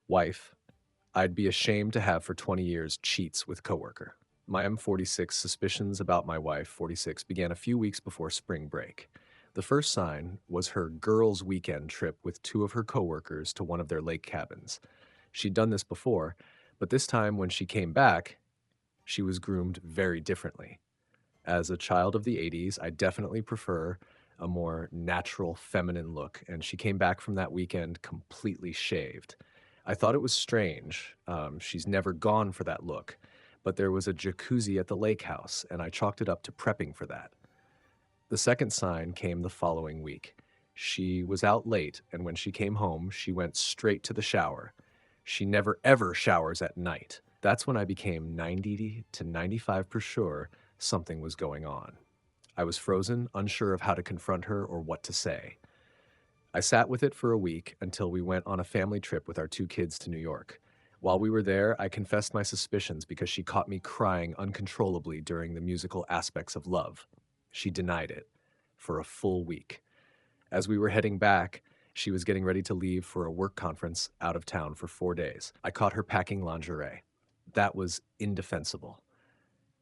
Wife, I'd be ashamed to have for 20 years cheats with coworker. My M46 suspicions about my wife, 46, began a few weeks before spring break. The first sign was her girls' weekend trip with two of her coworkers to one of their lake cabins. She'd done this before, but this time when she came back, she was groomed very differently. As a child of the 80s, I definitely prefer a more natural feminine look, and she came back from that weekend completely shaved. I thought it was strange. She's never gone for that look, but there was a jacuzzi at the lake house, and I chalked it up to prepping for that. The second sign came the following week. She was out late, and when she came home, she went straight to the shower. She never ever showers at night. That's when I became 90 to 95% sure something was going on. I was frozen, unsure of how to confront her or what to say. I sat with it for a week until we went on a family trip with our two kids to New York. While we were there, I confessed my suspicions because she caught me crying uncontrollably during the musical aspects of love. She denied it for a full week. As we were heading back, she was getting ready to leave for a work conference out of town for 4 days. I caught her packing lingerie. That was indefensible.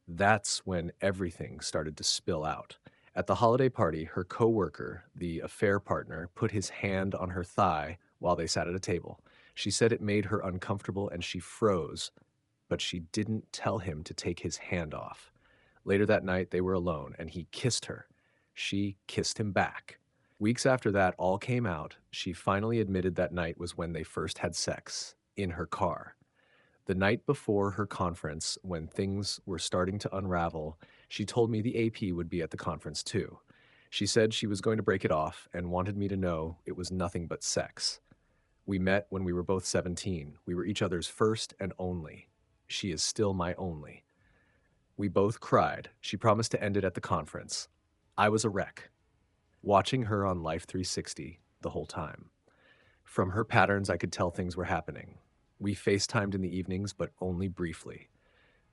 That's when everything started to spill out. At the holiday party, her coworker, the affair partner, put his hand on her thigh while they sat at a table. She said it made her uncomfortable and she froze, but she didn't tell him to take his hand off. Later that night, they were alone and he kissed her. She kissed him back. Weeks after that all came out, she finally admitted that night was when they first had sex, in her car. The night before her conference, when things were starting to unravel, she told me the AP would be at the conference too. She said she was going to break it off and wanted me to know it was nothing but sex. We met when we were both 17. We were each other's first and only. She is still my only. We both cried. She promised to end it at the conference. I was a wreck, watching her on Life 360 the whole time. From her patterns, I could tell things were happening. We FaceTimed in the evenings, but only briefly.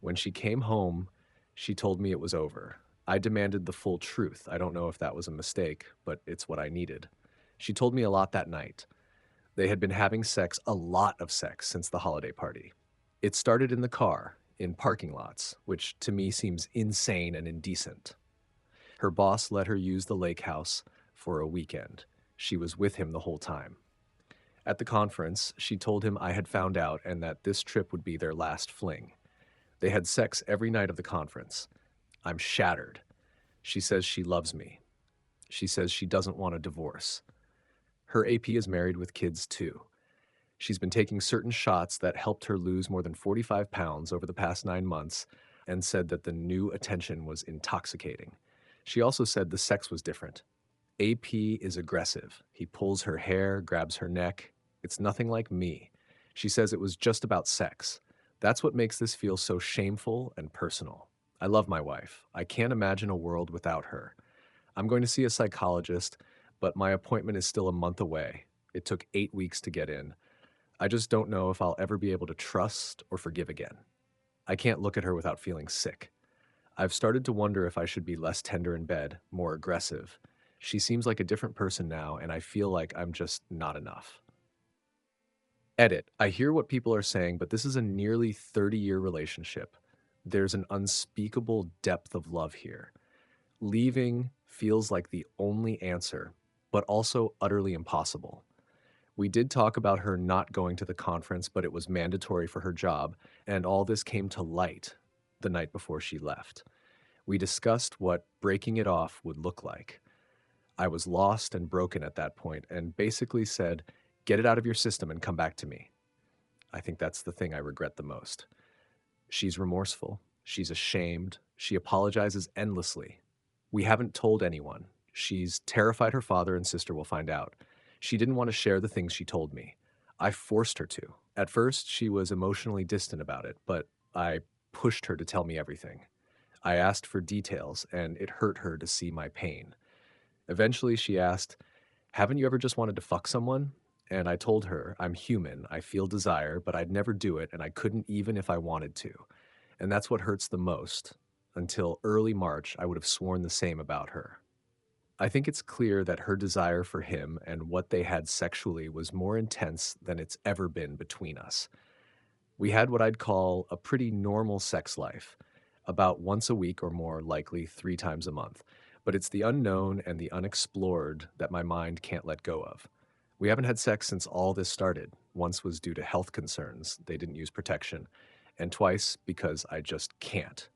When she came home, she told me it was over. I demanded the full truth. I don't know if that was a mistake, but it's what I needed. She told me a lot that night. They had been having sex, a lot of sex, since the holiday party. It started in the car, in parking lots, which to me seems insane and indecent. Her boss let her use the lake house for a weekend. She was with him the whole time. At the conference, she told him I had found out and that this trip would be their last fling. They had sex every night of the conference. I'm shattered. She says she loves me. She says she doesn't want a divorce. Her AP is married with kids too. She's been taking certain shots that helped her lose more than 45 pounds over the past 9 months and said that the new attention was intoxicating. She also said the sex was different. AP is aggressive. He pulls her hair, grabs her neck. It's nothing like me. She says it was just about sex. That's what makes this feel so shameful and personal. I love my wife. I can't imagine a world without her. I'm going to see a psychologist, but my appointment is still a month away. It took 8 weeks to get in. I just don't know if I'll ever be able to trust or forgive again. I can't look at her without feeling sick. I've started to wonder if I should be less tender in bed, more aggressive. She seems like a different person now, and I feel like I'm just not enough. Edit. I hear what people are saying, but this is a nearly 30-year relationship. There's an unspeakable depth of love here. Leaving feels like the only answer, but also utterly impossible. We did talk about her not going to the conference, but it was mandatory for her job, and all this came to light the night before she left. We discussed what breaking it off would look like. I was lost and broken at that point and basically said, get it out of your system and come back to me. I think that's the thing I regret the most. She's remorseful. She's ashamed. She apologizes endlessly. We haven't told anyone. She's terrified her father and sister will find out. She didn't want to share the things she told me. I forced her to. At first, she was emotionally distant about it, but I pushed her to tell me everything. I asked for details, and it hurt her to see my pain. Eventually, she asked, haven't you ever just wanted to fuck someone? And I told her, I'm human, I feel desire, but I'd never do it, and I couldn't even if I wanted to. And that's what hurts the most. Until early March, I would have sworn the same about her. I think it's clear that her desire for him and what they had sexually was more intense than it's ever been between us. We had what I'd call a pretty normal sex life, about once a week or more likely 3 times a month. But it's the unknown and the unexplored that my mind can't let go of. We haven't had sex since all this started. Once was due to health concerns, they didn't use protection, and twice because I just can't.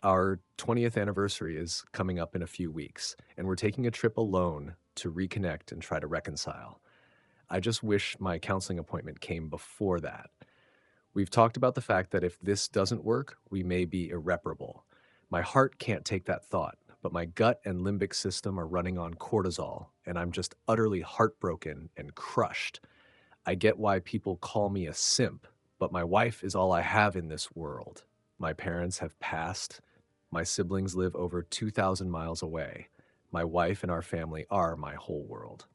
Our 20th anniversary is coming up in a few weeks, and we're taking a trip alone to reconnect and try to reconcile. I just wish my counseling appointment came before that. We've talked about the fact that if this doesn't work, we may be irreparable. My heart can't take that thought, but my gut and limbic system are running on cortisol, and I'm just utterly heartbroken and crushed. I get why people call me a simp, but my wife is all I have in this world. My parents have passed. My siblings live over 2,000 miles away. My wife and our family are my whole world.